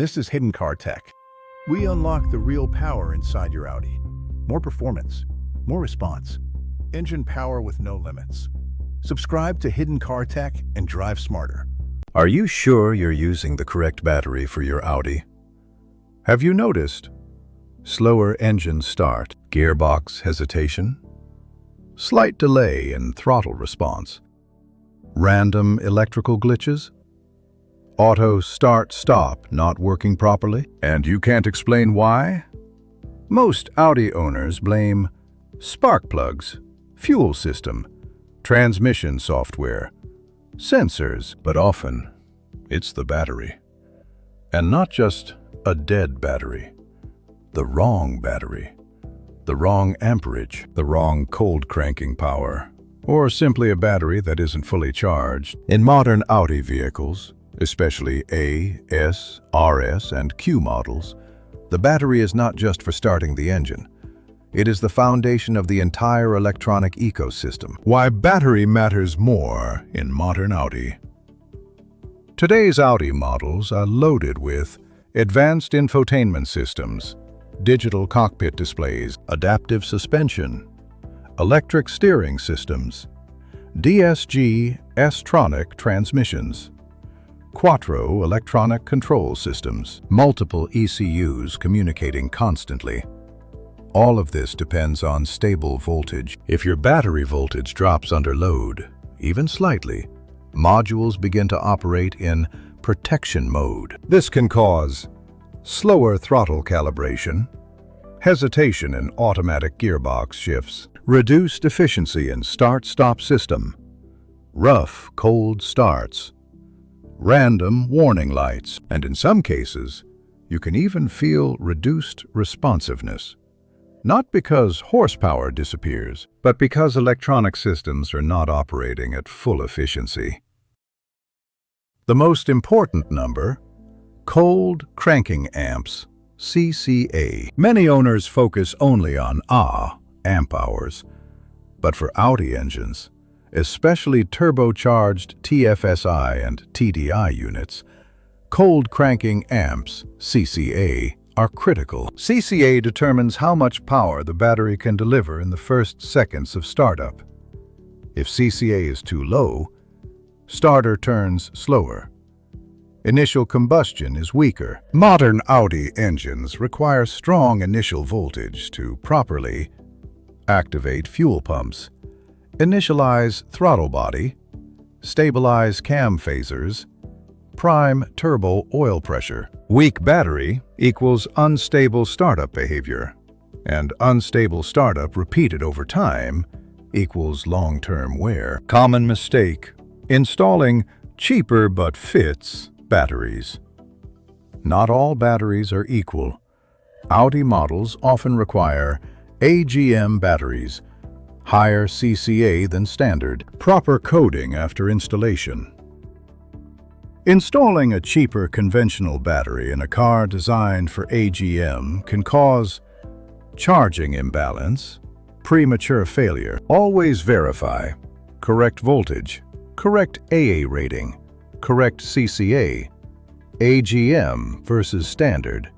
This is Hidden Car Tech. We unlock the real power inside your Audi. More performance, more response, engine power with no limits. Subscribe to Hidden Car Tech and drive smarter. Are you sure you're using the correct battery for your Audi? Have you noticed slower engine start, gearbox hesitation, slight delay in throttle response, random electrical glitches, auto start-stop not working properly, and you can't explain why? Most Audi owners blame spark plugs, fuel system, transmission software, sensors, but often it's the battery. And not just a dead battery, the wrong battery, the wrong amperage, the wrong cold cranking power, or simply a battery that isn't fully charged. In modern Audi vehicles, especially A, S, RS, and Q models, the battery is not just for starting the engine. It is the foundation of the entire electronic ecosystem. Why battery matters more in modern Audi. Today's Audi models are loaded with advanced infotainment systems, digital cockpit displays, adaptive suspension, electric steering systems, DSG S-tronic transmissions, Quattro electronic control systems, multiple ECUs communicating constantly. All of this depends on stable voltage. If your battery voltage drops under load, even slightly, modules begin to operate in protection mode. This can cause slower throttle calibration, hesitation in automatic gearbox shifts, reduced efficiency in start-stop system, rough, cold starts, random warning lights, and in some cases, you can even feel reduced responsiveness. Not because horsepower disappears, but because electronic systems are not operating at full efficiency. The most important number, cold cranking amps, CCA. Many owners focus only on amp hours, but for Audi engines, especially turbocharged TFSI and TDI units, cold cranking amps, CCA, are critical. CCA determines how much power the battery can deliver in the first seconds of startup. If CCA is too low, starter turns slower. Initial combustion is weaker. Modern Audi engines require strong initial voltage to properly activate fuel pumps, initialize throttle body, stabilize cam phasers, prime turbo oil pressure. Weak battery equals unstable startup behavior, and unstable startup repeated over time equals long-term wear. Common mistake: installing cheaper but fits batteries. Not all batteries are equal. Audi models often require AGM batteries, higher CCA than standard, proper coding after installation. Installing a cheaper conventional battery in a car designed for AGM can cause charging imbalance, premature failure. Always verify correct voltage, correct AA rating, correct CCA, AGM versus standard,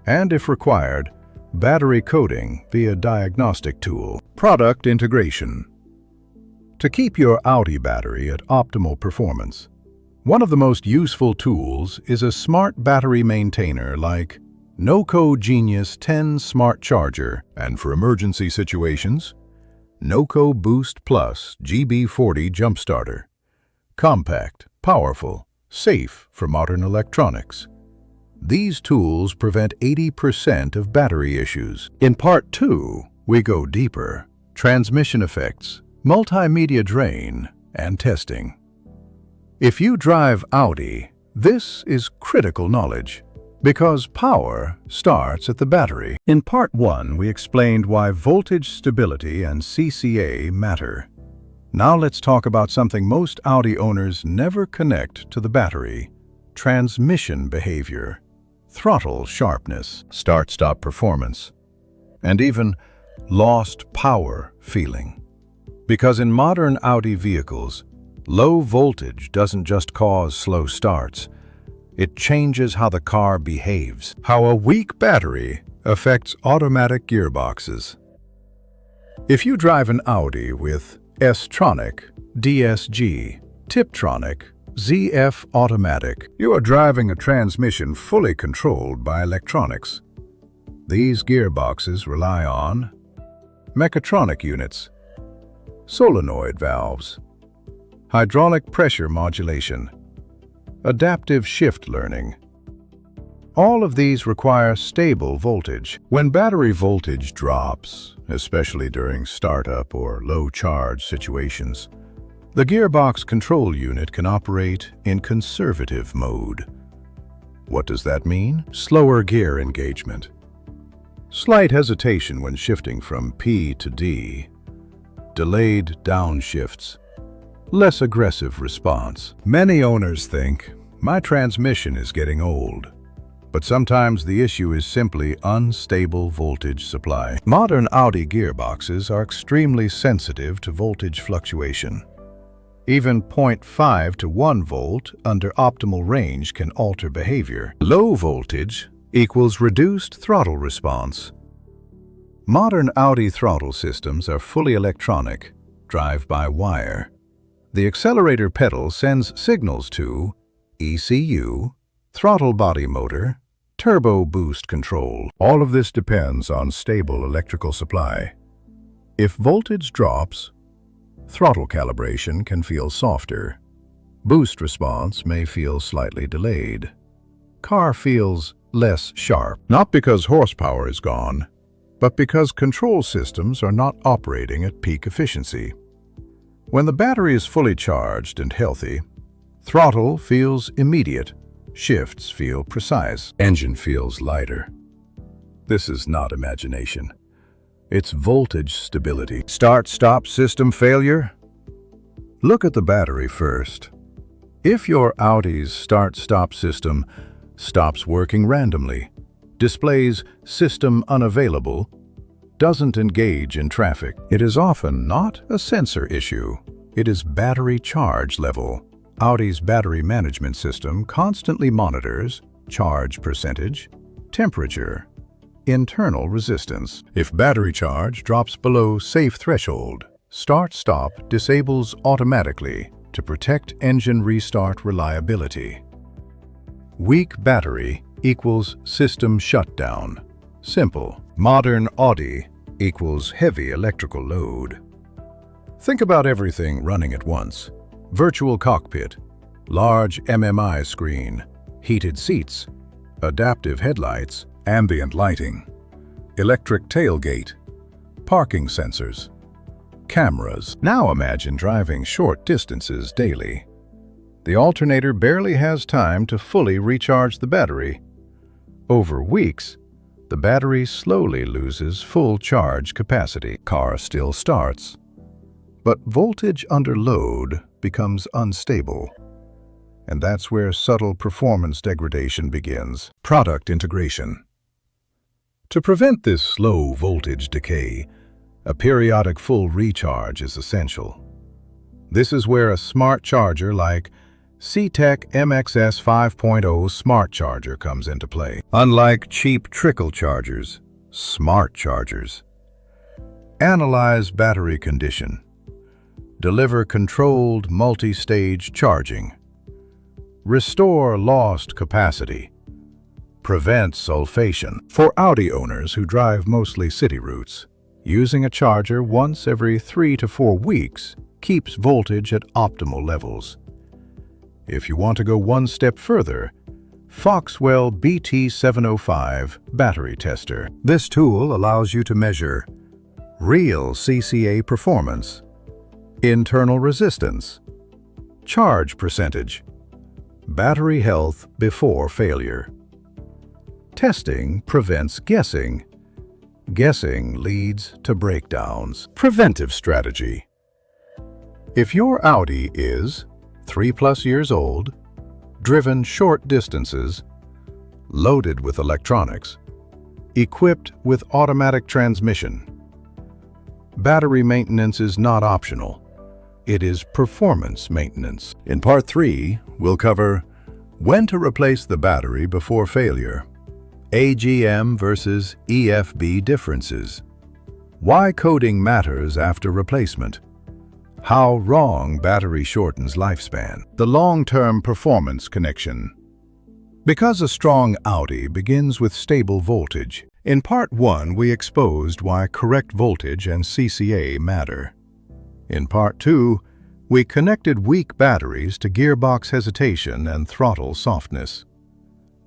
and if required, battery coding via diagnostic tool. Product integration. To keep your Audi battery at optimal performance, one of the most useful tools is a smart battery maintainer like Noco Genius 10 Smart Charger, and for emergency situations, Noco Boost Plus GB40 Jump Starter. Compact, powerful, safe for modern electronics. These tools prevent 80% of battery issues. In Part 2, we go deeper: transmission effects, multimedia drain, and testing. If you drive Audi, this is critical knowledge, because power starts at the battery. In Part 1, we explained why voltage stability and CCA matter. Now let's talk about something most Audi owners never connect to the battery: transmission behavior, throttle sharpness, start-stop performance, and even lost power feeling. Because in modern Audi vehicles, low voltage doesn't just cause slow starts, It changes how the car behaves. How a weak battery affects automatic gearboxes. If you drive an Audi with S-Tronic, DSG, Tiptronic, ZF Automatic, you are driving a transmission fully controlled by electronics. These gearboxes rely on mechatronic units, solenoid valves, hydraulic pressure modulation, adaptive shift learning. All of these require stable voltage. When battery voltage drops, especially during startup or low charge situations, the gearbox control unit can operate in conservative mode. What does that mean? Slower gear engagement, slight hesitation when shifting from P to D, delayed downshifts, less aggressive response. Many owners think, my transmission is getting old. But sometimes the issue is simply unstable voltage supply. Modern Audi gearboxes are extremely sensitive to voltage fluctuation. Even 0.5 to 1 volt under optimal range can alter behavior. Low voltage equals reduced throttle response. Modern Audi throttle systems are fully electronic, drive-by-wire. The accelerator pedal sends signals to ECU, throttle body motor, turbo boost control. All of this depends on stable electrical supply. If voltage drops, throttle calibration can feel softer. Boost response may feel slightly delayed. Car feels less sharp, not because horsepower is gone, but because control systems are not operating at peak efficiency. When the battery is fully charged and healthy, throttle feels immediate. Shifts feel precise. Engine feels lighter. This is not imagination. It's voltage stability. Start-stop system failure? Look at the battery first. If your Audi's start-stop system stops working randomly, displays system unavailable, doesn't engage in traffic, it is often not a sensor issue. It is battery charge level. Audi's battery management system constantly monitors charge percentage, temperature, internal resistance. If battery charge drops below safe threshold, start-stop disables automatically to protect engine restart reliability. Weak battery equals system shutdown. Simple. Modern Audi equals heavy electrical load. Think about everything running at once. Virtual cockpit, large MMI screen, heated seats, adaptive headlights, ambient lighting, electric tailgate, parking sensors, cameras. Now imagine driving short distances daily. The alternator barely has time to fully recharge the battery. Over weeks, the battery slowly loses full charge capacity. Car still starts, but voltage under load becomes unstable. And that's where subtle performance degradation begins. Product integration. To prevent this slow voltage decay, a periodic full recharge is essential. This is where a smart charger like C-Tech MXS 5.0 Smart Charger comes into play. Unlike cheap trickle chargers, smart chargers analyze battery condition, deliver controlled multi-stage charging, restore lost capacity, prevent sulfation. For Audi owners who drive mostly city routes, using a charger once every 3 to 4 weeks keeps voltage at optimal levels. If you want to go one step further, Foxwell BT705 Battery Tester. This tool allows you to measure real CCA performance, internal resistance, charge percentage, battery health before failure. Testing prevents guessing. Guessing leads to breakdowns. Preventive strategy. If your Audi is 3+ years old, driven short distances, loaded with electronics, equipped with automatic transmission, battery maintenance is not optional. It is performance maintenance. In Part 3, we'll cover When to replace the battery before failure. AGM versus EFB differences. Why coding matters after replacement. How wrong battery shortens lifespan. The long-term performance connection. Because a strong Audi begins with stable voltage, in Part 1 we exposed why correct voltage and CCA matter. In Part 2, we connected weak batteries to gearbox hesitation and throttle softness.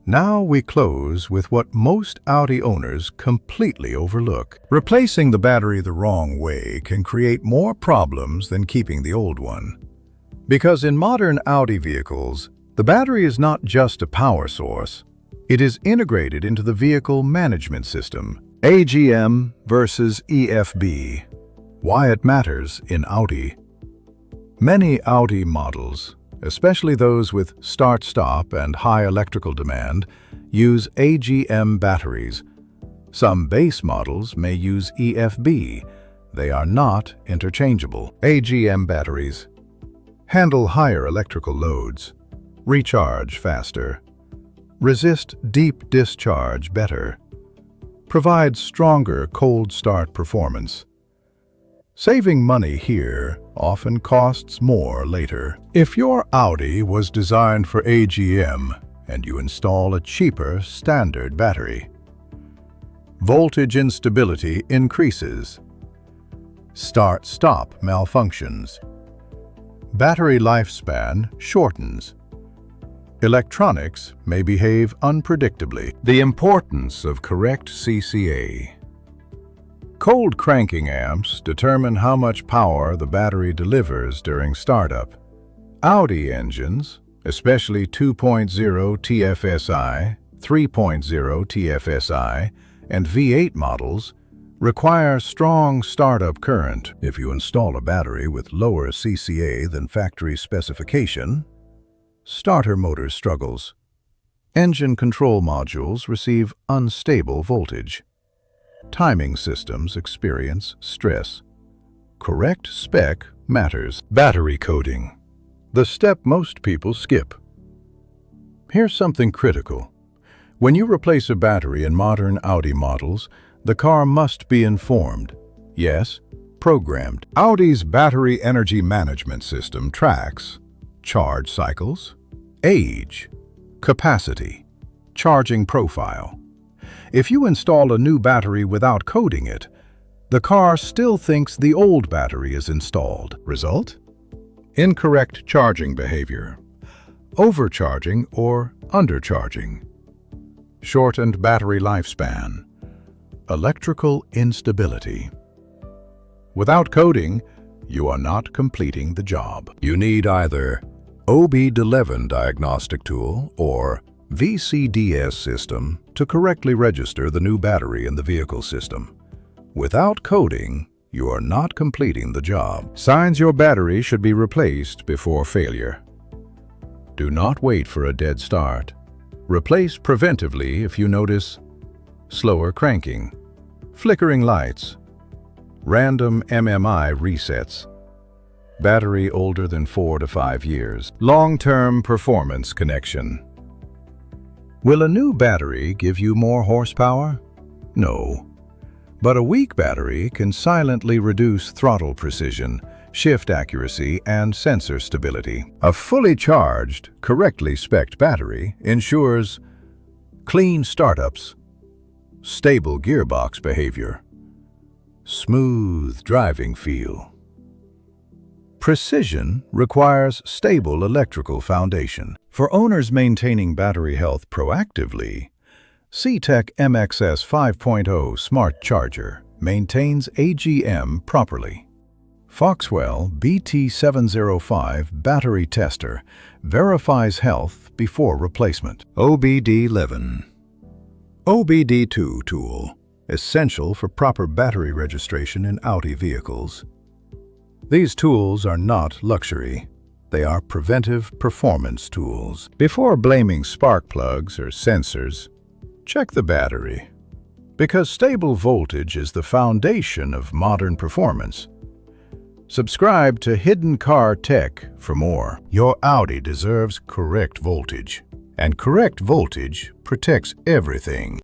Now we close with what most Audi owners completely overlook. Replacing the battery the wrong way can create more problems than keeping the old one. Because in modern Audi vehicles, the battery is not just a power source. It is integrated into the vehicle management system. AGM versus EFB. Why it matters in Audi. Many Audi models, especially those with start-stop and high electrical demand, use AGM batteries. Some base models may use EFB. They are not interchangeable. AGM batteries handle higher electrical loads, recharge faster, resist deep discharge better, provide stronger cold start performance. Saving money here often costs more later. If your Audi was designed for AGM and you install a cheaper standard battery, voltage instability increases, start-stop malfunctions, battery lifespan shortens, electronics may behave unpredictably. The importance of correct CCA. Cold cranking amps determine how much power the battery delivers during startup. Audi engines, especially 2.0 TFSI, 3.0 TFSI, and V8 models, require strong startup current. If you install a battery with lower CCA than factory specification, starter motor struggles. Engine control modules receive unstable voltage. Timing systems experience stress. Correct spec matters. Battery coding. The step most people skip. Here's something critical. When you replace a battery in modern Audi models, the car must be informed. Yes, programmed. Audi's battery energy management system tracks charge cycles, age, capacity, charging profile. If you install a new battery without coding it, the car still thinks the old battery is installed. Result? Incorrect charging behavior, overcharging or undercharging, shortened battery lifespan, electrical instability. Without coding, you are not completing the job. You need either OBD11 diagnostic tool or VCDS system to correctly register the new battery in the vehicle system. Without coding, you are not completing the job. Signs your battery should be replaced before failure. Do not wait for a dead start. Replace preventively if you notice slower cranking, flickering lights, random MMI resets, battery older than 4 to 5 years. Long-term performance connection. Will a new battery give you more horsepower? No. But a weak battery can silently reduce throttle precision, shift accuracy, and sensor stability. A fully charged, correctly spec'd battery ensures clean startups, stable gearbox behavior, smooth driving feel. Precision requires stable electrical foundation. For owners maintaining battery health proactively, C-Tech MXS 5.0 Smart Charger maintains AGM properly. Foxwell BT705 Battery Tester verifies health before replacement. OBD11. OBD2 tool, essential for proper battery registration in Audi vehicles. These tools are not luxury. They are preventive performance tools. Before blaming spark plugs or sensors, check the battery. Because stable voltage is the foundation of modern performance. Subscribe to Hidden Car Tech for more. Your Audi deserves correct voltage, And correct voltage protects everything.